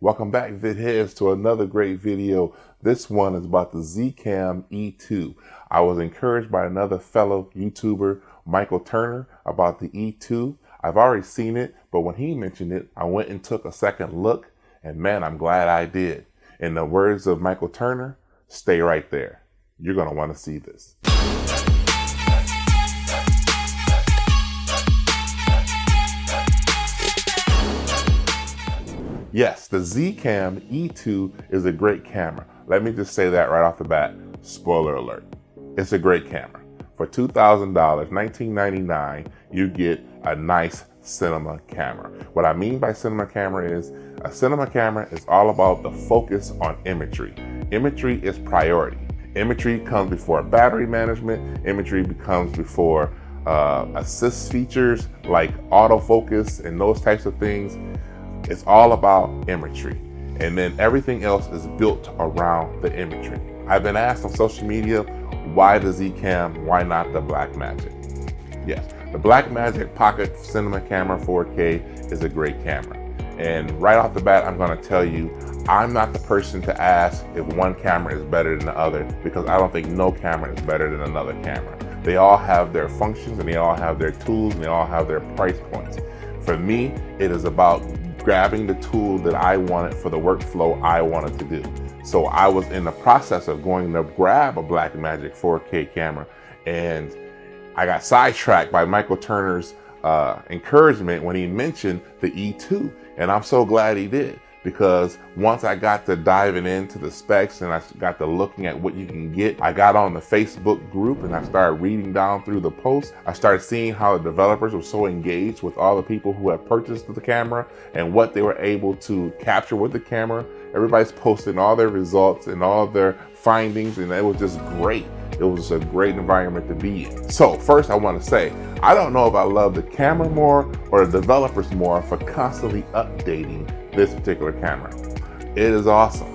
Welcome back, VidHeads, to another great video. This one is about the ZCam E2. I was encouraged by another fellow YouTuber, Michael Turner, about the E2. I've already seen it, but when he mentioned it, I went and took a second look, and man, I'm glad I did. In the words of Michael Turner, stay right there. You're gonna want to see this. Yes, the ZCam E2 is a great camera. Let me just say that right off the bat. Spoiler alert. It's a great camera. For $2,000, $19.99, you get a nice cinema camera. What I mean by cinema camera is, a cinema camera is all about the focus on imagery. Imagery is priority. Imagery comes before battery management. Imagery comes before assist features like autofocus and those types of things. It's all about imagery, and then everything else is built around the imagery. I've been asked on social media, why the ZCam, why not the Blackmagic? Yes, the Blackmagic Pocket Cinema Camera 4K is a great camera. And right off the bat, I'm gonna tell you, I'm not the person to ask if one camera is better than the other, because I don't think no camera is better than another camera. They all have their functions, and they all have their tools, and they all have their price points. For me, it is about grabbing the tool that I wanted for the workflow I wanted to do. So I was in the process of going to grab a Blackmagic 4K camera, and I got sidetracked by Michael Turner's encouragement when he mentioned the E2. And I'm so glad he did, because once I got to diving into the specs and I got to looking at what you can get, I got on the Facebook group and I started reading down through the posts. I started seeing how the developers were so engaged with all the people who had purchased the camera and what they were able to capture with the camera. Everybody's posting all their results and all their findings, and it was just great. It was a great environment to be in. So first I want to say, I don't know if I love the camera more or the developers more for constantly updating this particular camera. It is awesome.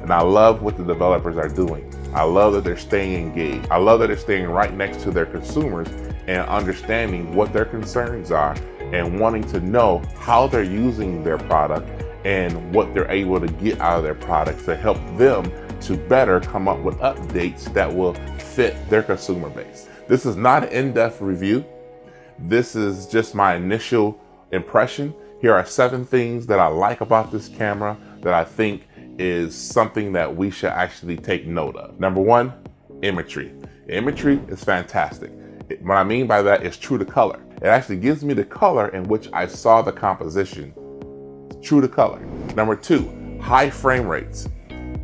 And I love what the developers are doing. I love that they're staying engaged. I love that they're staying right next to their consumers and understanding what their concerns are and wanting to know how they're using their product and what they're able to get out of their products to help them to better come up with updates that will fit their consumer base. This is not an in-depth review. This is just my initial impression. Here are 7 things that I like about this camera that I think is something that we should actually take note of. Number 1, imagery. Imagery is fantastic. What I mean by that is true to color. It actually gives me the color in which I saw the composition. True to color. Number 2, high frame rates.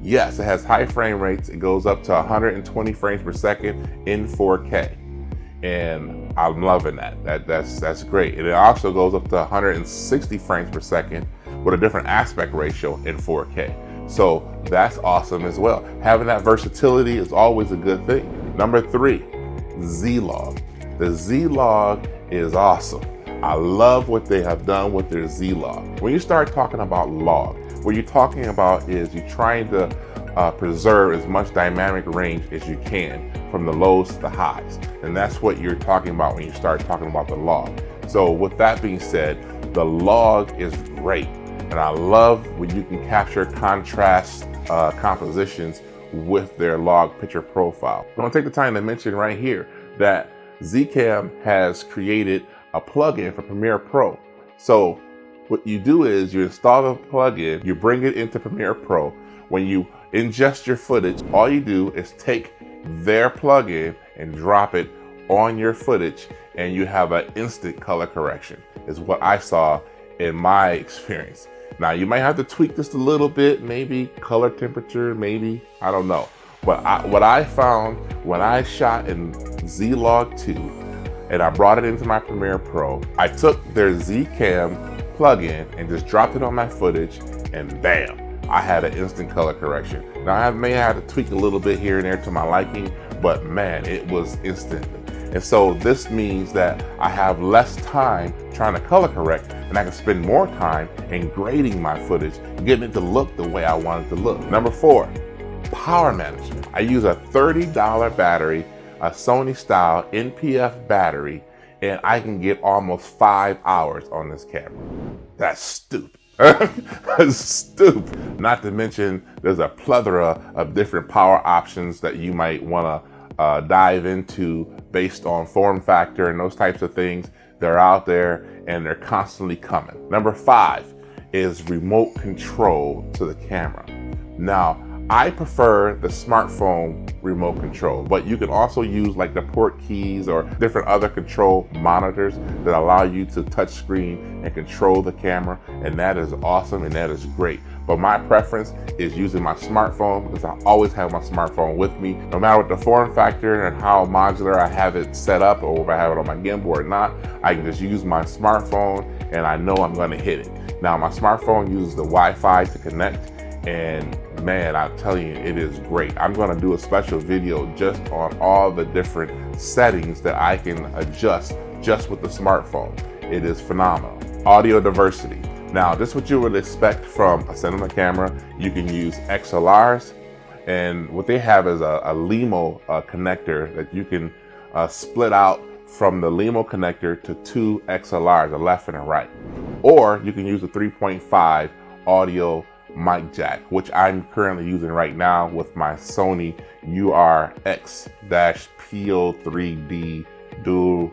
Yes, it has high frame rates. It goes up to 120 frames per second in 4K. And I'm loving that. That's great. And it also goes up to 160 frames per second with a different aspect ratio in 4K. So that's awesome as well. Having that versatility is always a good thing. Number 3, ZLog. The ZLog is awesome. I love what they have done with their ZLog. When you start talking about log, what you're talking about is you're trying to preserve as much dynamic range as you can from the lows to the highs. And that's what you're talking about when you start talking about the log. So with that being said, the log is great. And I love when you can capture contrast compositions with their log picture profile. I'm gonna take the time to mention right here that ZCam has created a plugin for Premiere Pro. So what you do is you install the plugin, you bring it into Premiere Pro. When you ingest your footage, all you do is take their plugin and drop it on your footage, and you have an instant color correction, is what I saw in my experience. Now, you might have to tweak this a little bit, maybe color temperature, maybe, I don't know. But what I found when I shot in ZLog 2, and I brought it into my Premiere Pro, I took their ZCam plugin and just dropped it on my footage, and bam, I had an instant color correction. Now I may have to tweak a little bit here and there to my liking, but man, it was instantly. And so this means that I have less time trying to color correct, and I can spend more time in grading my footage, getting it to look the way I want it to look. Number 4, power management. I use a $30 battery, a Sony style NPF battery, and I can get almost 5 hours on this camera. That's stupid. Stupid. Not to mention, there's a plethora of different power options that you might want to dive into based on form factor and those types of things. They're out there and they're constantly coming. Number 5 is remote control to the camera. Now, I prefer the smartphone remote control, but you can also use like the port keys or different other control monitors that allow you to touch screen and control the camera, and that is awesome and that is great. But my preference is using my smartphone because I always have my smartphone with me. No matter what the form factor and how modular I have it set up, or if I have it on my gimbal or not, I can just use my smartphone and I know I'm going to hit it. Now, my smartphone uses the Wi-Fi to connect, and man, I'm telling you, it is great. I'm going to do a special video just on all the different settings that I can adjust just with the smartphone. It is phenomenal. Audio diversity. Now, this is what you would expect from a cinema camera. You can use XLRs, and what they have is a LEMO connector that you can split out from the LEMO connector to 2 XLRs, a left and a right. Or you can use a 3.5 audio mic jack, which I'm currently using right now with my Sony UR-X-PO3D dual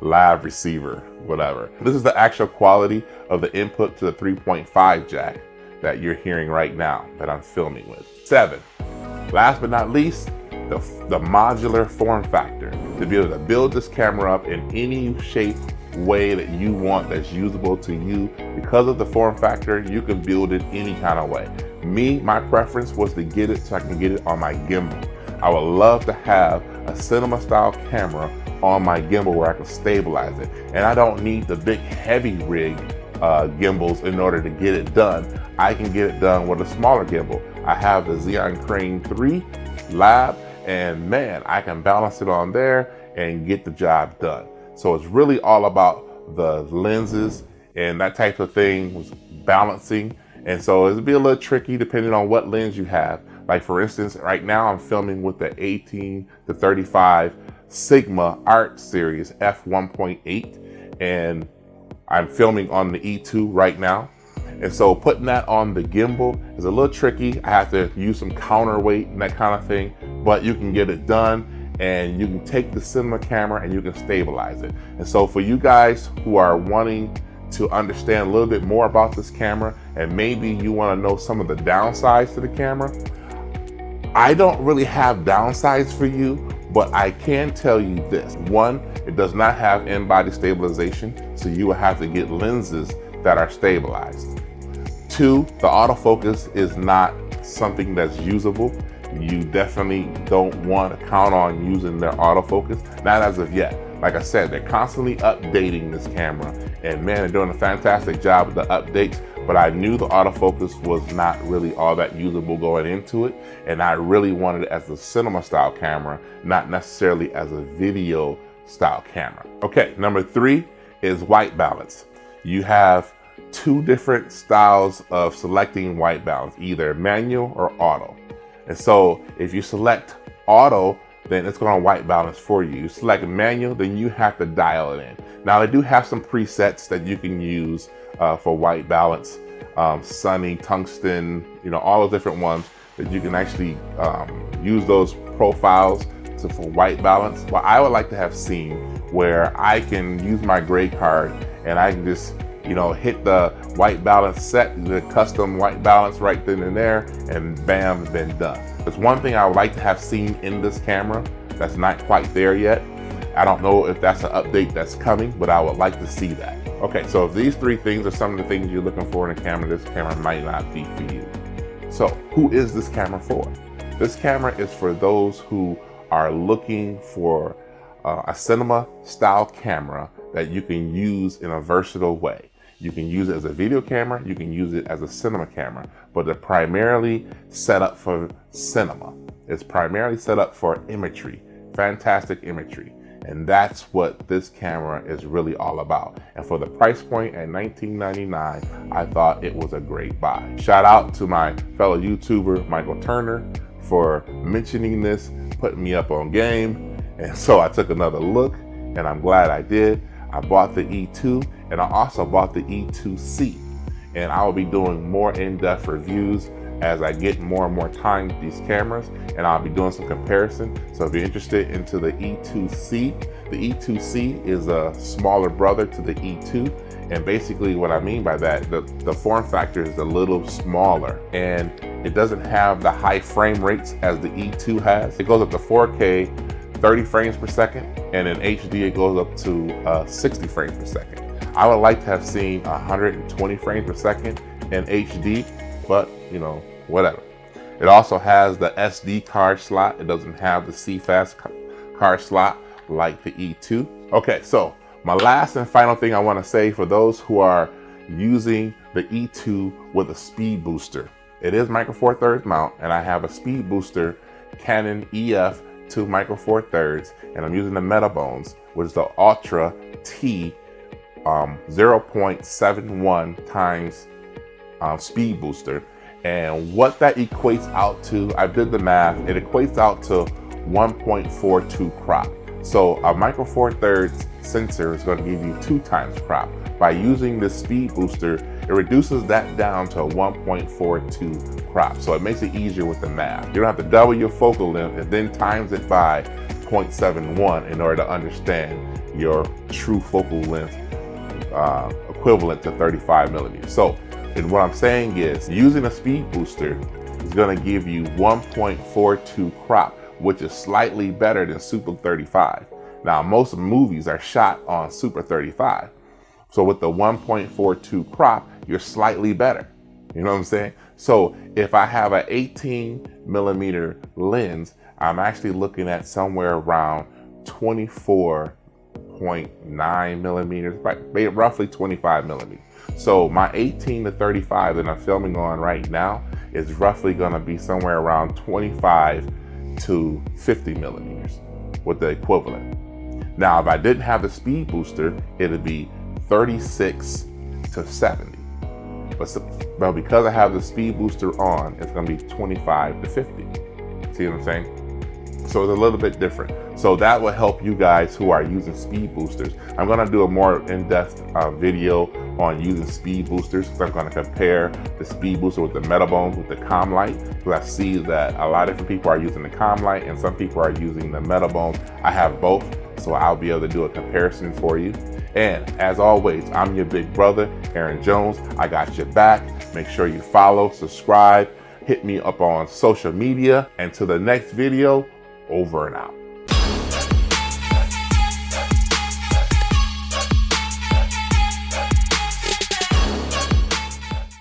live receiver, whatever. This is the actual quality of the input to the 3.5 jack that you're hearing right now that I'm filming with. 7, last but not least, the modular form factor, to be able to build this camera up in any shape, way that you want that's usable to you. Because of the form factor, you can build it any kind of way. My preference was to get it so I can get it on my gimbal. I would love to have a cinema style camera on my gimbal where I can stabilize it. And I don't need the big heavy rig gimbals in order to get it done. I can get it done with a smaller gimbal. I have the Xeon Crane 3 Lab, and man, I can balance it on there and get the job done. So it's really all about the lenses and that type of thing, was balancing. And so it'll be a little tricky depending on what lens you have. Like for instance, right now I'm filming with the 18-35 Sigma Art Series f1.8, and I'm filming on the E2 right now. And so putting that on the gimbal is a little tricky. I have to use some counterweight and that kind of thing, but you can get it done. And you can take the cinema camera and you can stabilize it. And so for you guys who are wanting to understand a little bit more about this camera, and maybe you want to know some of the downsides to the camera, I don't really have downsides for you, but I can tell you this. 1, it does not have in-body stabilization, so you will have to get lenses that are stabilized. 2, the autofocus is not something that's usable. You definitely don't want to count on using their autofocus, not as of yet. Like I said, they're constantly updating this camera, and man, they're doing a fantastic job with the updates, but I knew the autofocus was not really all that usable going into it, and I really wanted it as a cinema style camera, not necessarily as a video style camera. Okay, number 3 is white balance. You have 2 different styles of selecting white balance, either manual or auto. And so if you select auto, then it's going to white balance for you. You select manual, then you have to dial it in. Now, they do have some presets that you can use for white balance, sunny, tungsten, all those different ones that you can actually use those profiles for white balance. But I would like to have seen where I can use my gray card and I can just hit the white balance, set the custom white balance right then and there, and bam, been done. There's one thing I would like to have seen in this camera that's not quite there yet. I don't know if that's an update that's coming, but I would like to see that. Okay, so if these 3 things are some of the things you're looking for in a camera, this camera might not be for you. So who is this camera for? This camera is for those who are looking for a cinema style camera that you can use in a versatile way. You can use it as a video camera, you can use it as a cinema camera, but they're primarily set up for cinema. It's primarily set up for imagery, fantastic imagery. And that's what this camera is really all about. And for the price point at $19.99, I thought it was a great buy. Shout out to my fellow YouTuber, Michael Turner, for mentioning this, putting me up on game. And so I took another look, and I'm glad I did. I bought the E2, and I also bought the E2C. and I will be doing more in-depth reviews as I get more and more time with these cameras, and I'll be doing some comparison. So if you're interested into the E2C, the E2C is a smaller brother to the E2, and basically what I mean by that, the form factor is a little smaller, and it doesn't have the high frame rates as the E2 has. It goes up to 4K, 30 frames per second, and in HD it goes up to 60 frames per second. I would like to have seen 120 frames per second in HD, but you know, whatever. It also has the SD card slot. It doesn't have the CFast card slot like the E2. Okay, so my last and final thing I want to say for those who are using the E2 with a speed booster. It is micro four thirds mount, and I have a speed booster Canon EF 2 micro four thirds, and I'm using the Metabones, which is the Ultra T 0.71 times speed booster. And what that equates out to, I did the math, it equates out to 1.42 crop. So a micro four thirds sensor is going to give you 2 times crop. By using this speed booster, it reduces that down to 1.42 crop. So it makes it easier with the math. You don't have to double your focal length and then times it by 0.71 in order to understand your true focal length equivalent to 35 millimeters. So, and what I'm saying is using a speed booster is going to give you 1.42 crop, which is slightly better than Super 35. Now, most movies are shot on Super 35. So with the 1.42 crop, you're slightly better. You know what I'm saying? So if I have an 18 millimeter lens, I'm actually looking at somewhere around 24.9 millimeters, roughly 25 millimeters. So my 18 to 35 that I'm filming on right now is roughly gonna be somewhere around 25 to 50 millimeters with the equivalent. Now, if I didn't have the speed booster, it'd be 36 to 70. But because I have the speed booster on, it's gonna be 25 to 50. See what I'm saying? So it's a little bit different. So that will help you guys who are using speed boosters. I'm gonna do a more in-depth video on using speed boosters, because I'm gonna compare the speed booster with the Metabones with the ComLight, because I see that a lot of different people are using the ComLight and some people are using the Metabones. I have both, so I'll be able to do a comparison for you. And as always, I'm your big brother, Aaron Jones. I got your back. Make sure you follow, subscribe, hit me up on social media. And to the next video, over and out.